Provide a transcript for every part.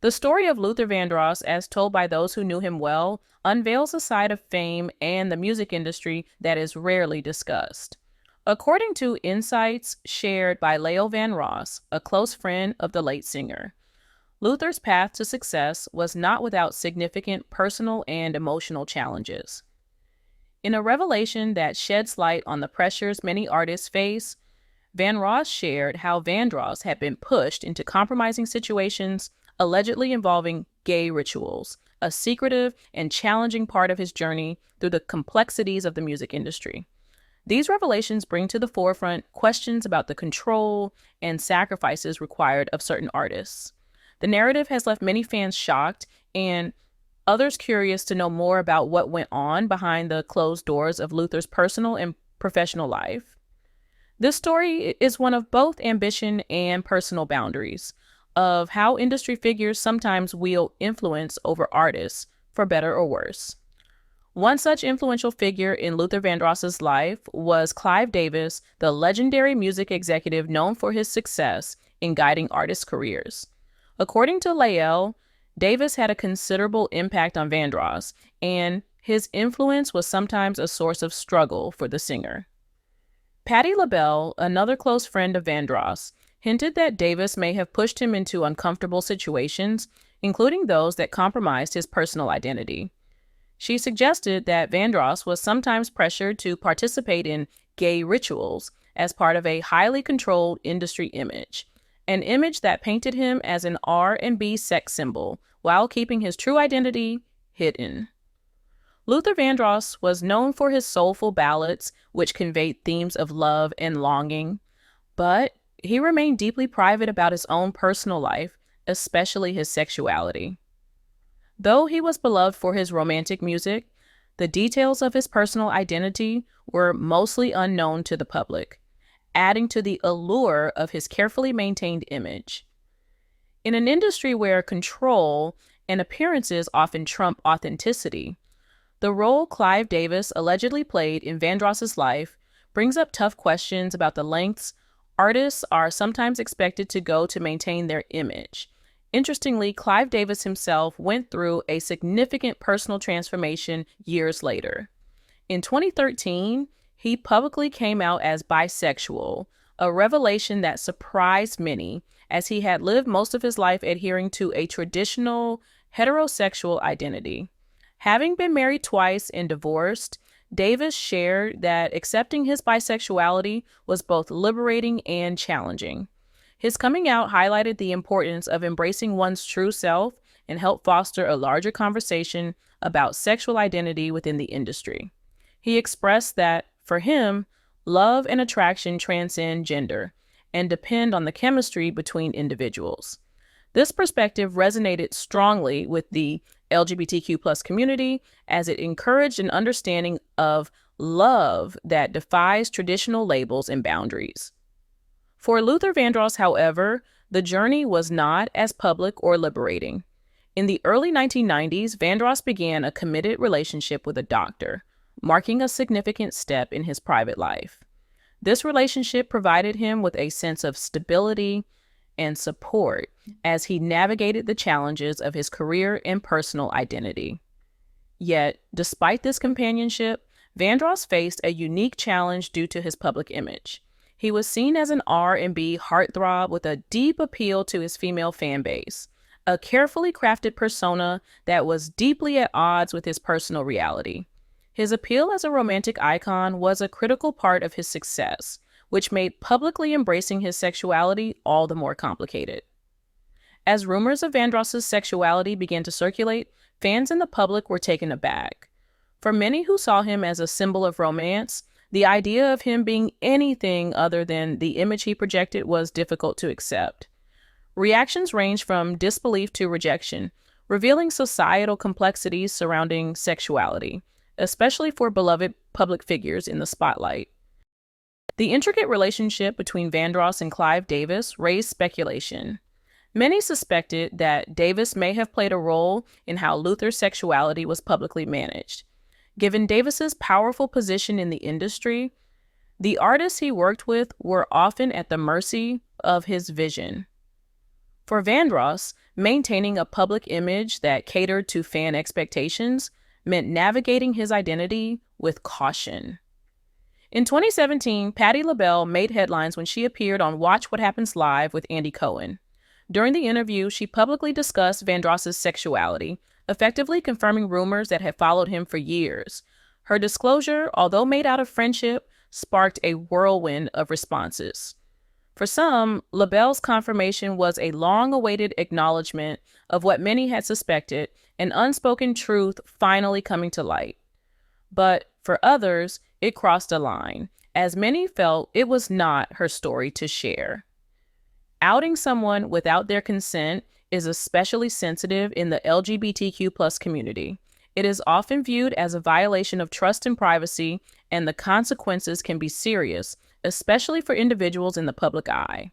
The story of Luther Vandross, as told by those who knew him well, unveils a side of fame and the music industry that is rarely discussed. According to insights shared by Leo Van Ross, a close friend of the late singer, Luther's path to success was not without significant personal and emotional challenges. In a revelation that sheds light on the pressures many artists face, Van Ross shared how Vandross had been pushed into compromising situations allegedly involving gay rituals, a secretive and challenging part of his journey through the complexities of the music industry. These revelations bring to the forefront questions about the control and sacrifices required of certain artists. The narrative has left many fans shocked and others curious to know more about what went on behind the closed doors of Luther's personal and professional life. This story is one of both ambition and personal boundaries, of how industry figures sometimes wield influence over artists, for better or worse. One such influential figure in Luther Vandross's life was Clive Davis, the legendary music executive known for his success in guiding artists' careers. According to Labelle, Davis had a considerable impact on Vandross, and his influence was sometimes a source of struggle for the singer. Patti Labelle, another close friend of Vandross, hinted that Davis may have pushed him into uncomfortable situations, including those that compromised his personal identity. She suggested that Vandross was sometimes pressured to participate in gay rituals as part of a highly controlled industry image, an image that painted him as an R&B sex symbol while keeping his true identity hidden. Luther Vandross was known for his soulful ballads, which conveyed themes of love and longing, but he remained deeply private about his own personal life, especially his sexuality. Though he was beloved for his romantic music, the details of his personal identity were mostly unknown to the public, adding to the allure of his carefully maintained image. In an industry where control and appearances often trump authenticity, the role Clive Davis allegedly played in Vandross's life brings up tough questions about the lengths artists are sometimes expected to go to maintain their image. Interestingly, Clive Davis himself went through a significant personal transformation years later. In 2013, he publicly came out as bisexual, a revelation that surprised many, as he had lived most of his life adhering to a traditional heterosexual identity. Having been married twice and divorced, Davis shared that accepting his bisexuality was both liberating and challenging. His coming out highlighted the importance of embracing one's true self and helped foster a larger conversation about sexual identity within the industry. He expressed that, for him, love and attraction transcend gender and depend on the chemistry between individuals. This perspective resonated strongly with the LGBTQ+ community, as it encouraged an understanding of love that defies traditional labels and boundaries. For Luther Vandross, however, the journey was not as public or liberating. In the early 1990s, Vandross began a committed relationship with a doctor, marking a significant step in his private life. This relationship provided him with a sense of stability and support as he navigated the challenges of his career and personal identity. Yet, despite this companionship, Vandross faced a unique challenge due to his public image. He was seen as an R&B heartthrob with a deep appeal to his female fan base, a carefully crafted persona that was deeply at odds with his personal reality. His appeal as a romantic icon was a critical part of his success, which made publicly embracing his sexuality all the more complicated. As rumors of Vandross's sexuality began to circulate, fans and the public were taken aback. For many who saw him as a symbol of romance, the idea of him being anything other than the image he projected was difficult to accept. Reactions ranged from disbelief to rejection, revealing societal complexities surrounding sexuality, especially for beloved public figures in the spotlight. The intricate relationship between Vandross and Clive Davis raised speculation. Many suspected that Davis may have played a role in how Luther's sexuality was publicly managed. Given Davis's powerful position in the industry, the artists he worked with were often at the mercy of his vision. For Vandross, maintaining a public image that catered to fan expectations meant navigating his identity with caution. In 2017, Patti Labelle made headlines when she appeared on Watch What Happens Live with Andy Cohen. During the interview, she publicly discussed Vandross's sexuality, effectively confirming rumors that had followed him for years. Her disclosure, although made out of friendship, sparked a whirlwind of responses. For some, Labelle's confirmation was a long-awaited acknowledgement of what many had suspected, an unspoken truth finally coming to light. But for others, it crossed a line, as many felt it was not her story to share. Outing someone without their consent is especially sensitive in the LGBTQ+ community. It is often viewed as a violation of trust and privacy, and the consequences can be serious, especially for individuals in the public eye.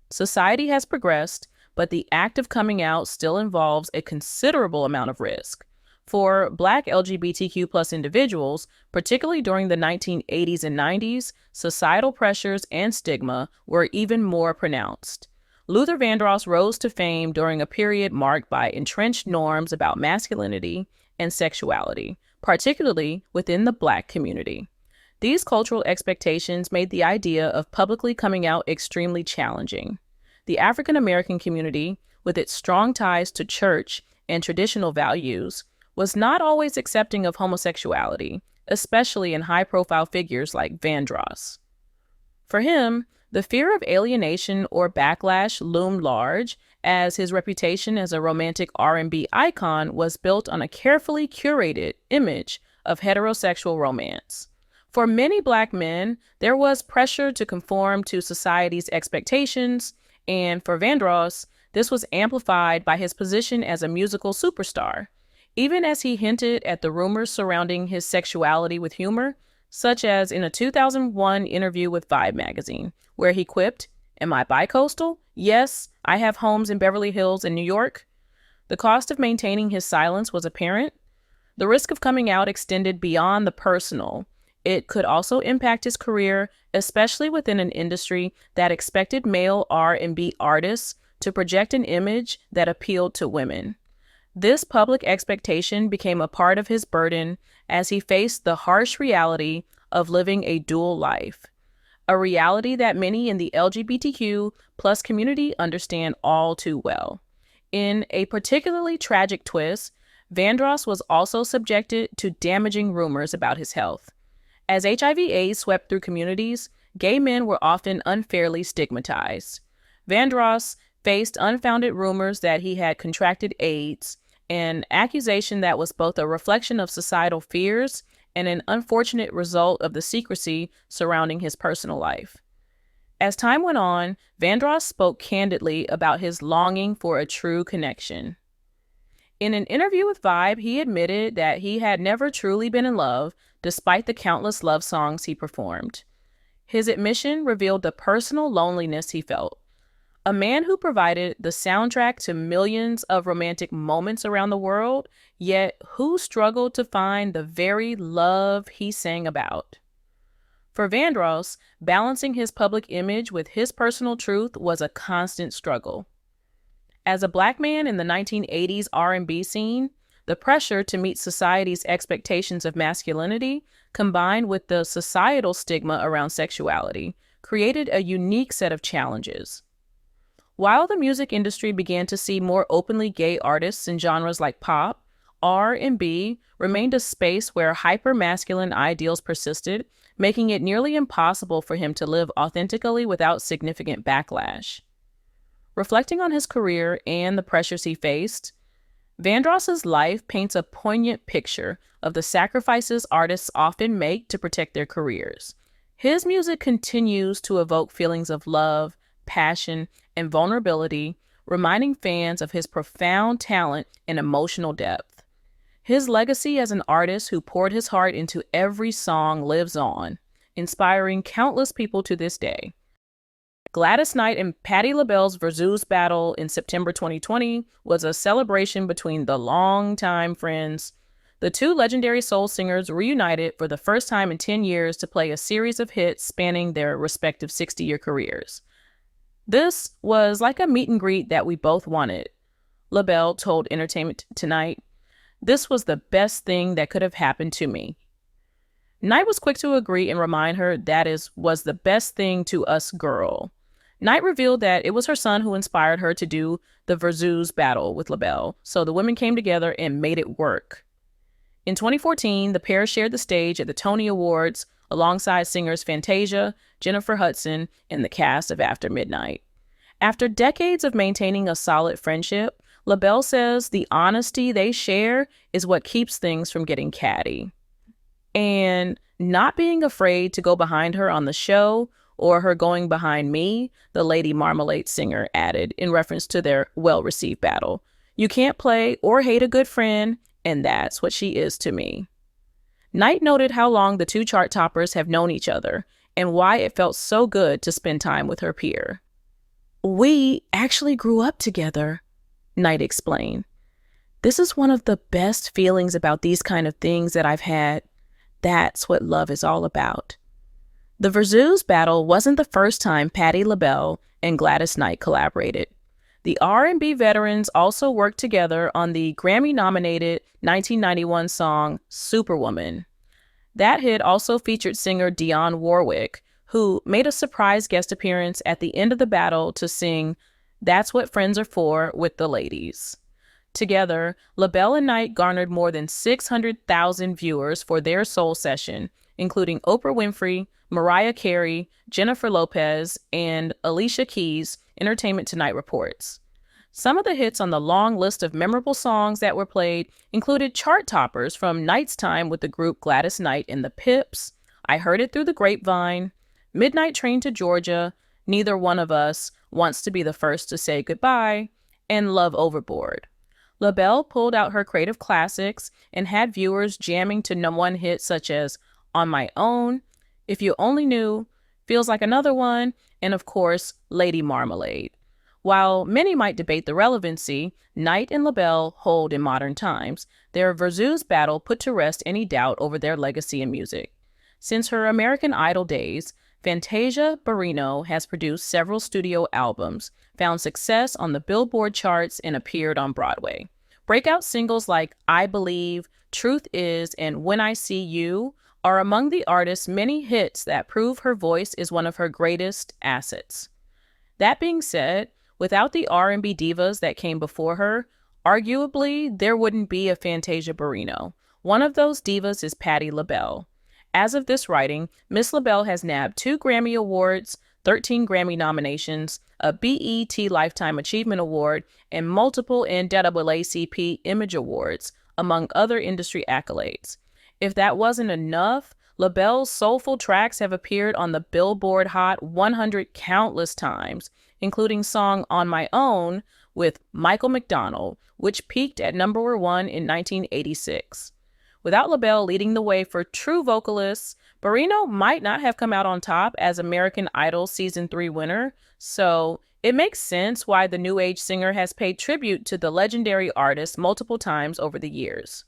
Society has progressed, but the act of coming out still involves a considerable amount of risk. For Black LGBTQ+ individuals, particularly during the 1980s and 90s, societal pressures and stigma were even more pronounced. Luther Vandross rose to fame during a period marked by entrenched norms about masculinity and sexuality, particularly within the Black community. These cultural expectations made the idea of publicly coming out extremely challenging. The African American community, with its strong ties to church and traditional values, was not always accepting of homosexuality, especially in high-profile figures like Vandross. For him, the fear of alienation or backlash loomed large, as his reputation as a romantic R&B icon was built on a carefully curated image of heterosexual romance. For many Black men, there was pressure to conform to society's expectations, and for Vandross, this was amplified by his position as a musical superstar. Even as he hinted at the rumors surrounding his sexuality with humor, such as in a 2001 interview with Vibe magazine, where he quipped, "Am I bicoastal? Yes, I have homes in Beverly Hills and New York." The cost of maintaining his silence was apparent. The risk of coming out extended beyond the personal. It could also impact his career, especially within an industry that expected male R&B artists to project an image that appealed to women. This public expectation became a part of his burden as he faced the harsh reality of living a dual life, a reality that many in the LGBTQ+ community understand all too well. In a particularly tragic twist, Vandross was also subjected to damaging rumors about his health. As HIV/AIDS swept through communities, gay men were often unfairly stigmatized. Vandross faced unfounded rumors that he had contracted AIDS, an accusation that was both a reflection of societal fears and an unfortunate result of the secrecy surrounding his personal life. As time went on, Vandross spoke candidly about his longing for a true connection. In an interview with Vibe, he admitted that he had never truly been in love, despite the countless love songs he performed. His admission revealed the personal loneliness he felt. A man who provided the soundtrack to millions of romantic moments around the world, yet who struggled to find the very love he sang about. For Vandross, balancing his public image with his personal truth was a constant struggle. As a Black man in the 1980s R&B scene, the pressure to meet society's expectations of masculinity, combined with the societal stigma around sexuality, created a unique set of challenges. While the music industry began to see more openly gay artists in genres like pop, R&B remained a space where hyper-masculine ideals persisted, making it nearly impossible for him to live authentically without significant backlash. Reflecting on his career and the pressures he faced, Vandross's life paints a poignant picture of the sacrifices artists often make to protect their careers. His music continues to evoke feelings of love, passion, and vulnerability, reminding fans of his profound talent and emotional depth. His legacy as an artist who poured his heart into every song lives on, inspiring countless people to this day. Gladys Knight and Patti Labelle's Versus battle in September 2020 was a celebration between the longtime friends. The two legendary soul singers reunited for the first time in 10 years to play a series of hits spanning their respective 60-year careers. This was like a meet and greet that we both wanted, Labelle told Entertainment Tonight. This was the best thing that could have happened to me. Knight was quick to agree and remind her was the best thing to us girl. Knight revealed that it was her son who inspired her to do the Versus battle with Labelle, so the women came together and made it work. In 2014, the pair shared the stage at the Tony Awards alongside singers Fantasia, Jennifer Hudson, and the cast of After Midnight. After decades of maintaining a solid friendship, Labelle says the honesty they share is what keeps things from getting catty. And not being afraid to go behind her on the show or her going behind me, the Lady Marmalade singer added in reference to their well-received battle. You can't play or hate a good friend, and that's what she is to me. Knight noted how long the two chart toppers have known each other and why it felt so good to spend time with her peer. We actually grew up together, Knight explained. This is one of the best feelings about these kind of things that I've had. That's what love is all about. The Versus battle wasn't the first time Patti Labelle and Gladys Knight collaborated. The R&B veterans also worked together on the Grammy-nominated 1991 song Superwoman. That hit also featured singer Dionne Warwick, who made a surprise guest appearance at the end of the battle to sing That's What Friends Are For with the ladies. Together, Labelle and Knight garnered more than 600,000 viewers for their soul session, including Oprah Winfrey, Mariah Carey, Jennifer Lopez, and Alicia Keys, Entertainment Tonight reports. Some of the hits on the long list of memorable songs that were played included chart toppers from Knight's time with the group Gladys Knight and the Pips, I Heard It Through the Grapevine, Midnight Train to Georgia, Neither One of Us, Wants to Be the First to Say Goodbye, and Love Overboard. Labelle pulled out her creative classics and had viewers jamming to #1 hits such as On My Own, If You Only Knew, Feels Like Another One, and of course, Lady Marmalade. While many might debate the relevancy Knight and Labelle hold in modern times, their Versus battle put to rest any doubt over their legacy in music. Since her American Idol days, Fantasia Barrino has produced several studio albums, found success on the Billboard charts, and appeared on Broadway. Breakout singles like I Believe, Truth Is, and When I See You are among the artist's many hits that prove her voice is one of her greatest assets. That being said, without the R&B divas that came before her, arguably there wouldn't be a Fantasia Barrino. One of those divas is Patti Labelle. As of this writing, Miss Labelle has nabbed 2 Grammy Awards, 13 Grammy nominations, a BET Lifetime Achievement Award, and multiple NAACP Image Awards, among other industry accolades. If that wasn't enough, Labelle's soulful tracks have appeared on the Billboard Hot 100 countless times, including song On My Own with Michael McDonald, which peaked at #1 in 1986. Without Labelle leading the way for true vocalists, Barrino might not have come out on top as American Idol Season 3 winner, so it makes sense why the New Age singer has paid tribute to the legendary artist multiple times over the years.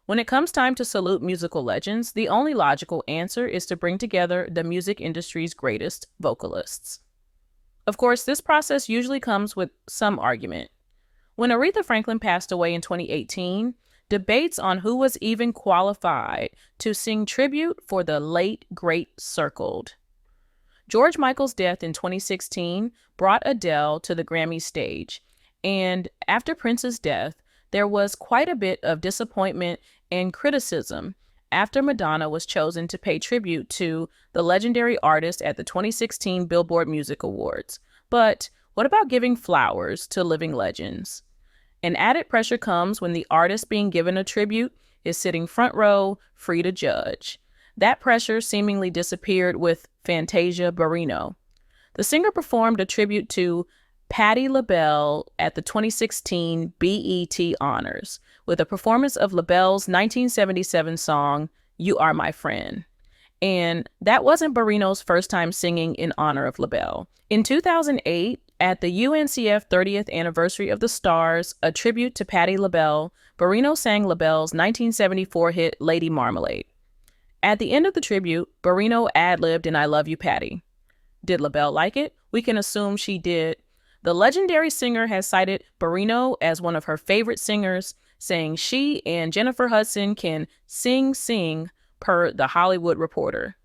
When it comes time to salute musical legends, the only logical answer is to bring together the music industry's greatest vocalists. Of course, this process usually comes with some argument. When Aretha Franklin passed away in 2018, debates on who was even qualified to sing tribute for the late great circled. George Michael's death in 2016 brought Adele to the Grammy stage, and after Prince's death, there was quite a bit of disappointment and criticism after Madonna was chosen to pay tribute to the legendary artist at the 2016 Billboard Music Awards. But what about giving flowers to living legends? And added pressure comes when the artist being given a tribute is sitting front row, free to judge. That pressure seemingly disappeared with Fantasia Barrino. The singer performed a tribute to Patti Labelle at the 2016 BET Honors with a performance of Labelle's 1977 song, You Are My Friend. And that wasn't Barrino's first time singing in honor of Labelle. In 2008, at the UNCF 30th anniversary of the Stars, a tribute to Patti Labelle, Barrino sang Labelle's 1974 hit Lady Marmalade. At the end of the tribute, Barrino ad-libbed in I Love You, Patti. Did Labelle like it? we can assume she did. The legendary singer has cited Barrino as one of her favorite singers, saying she and Jennifer Hudson can sing, per The Hollywood Reporter.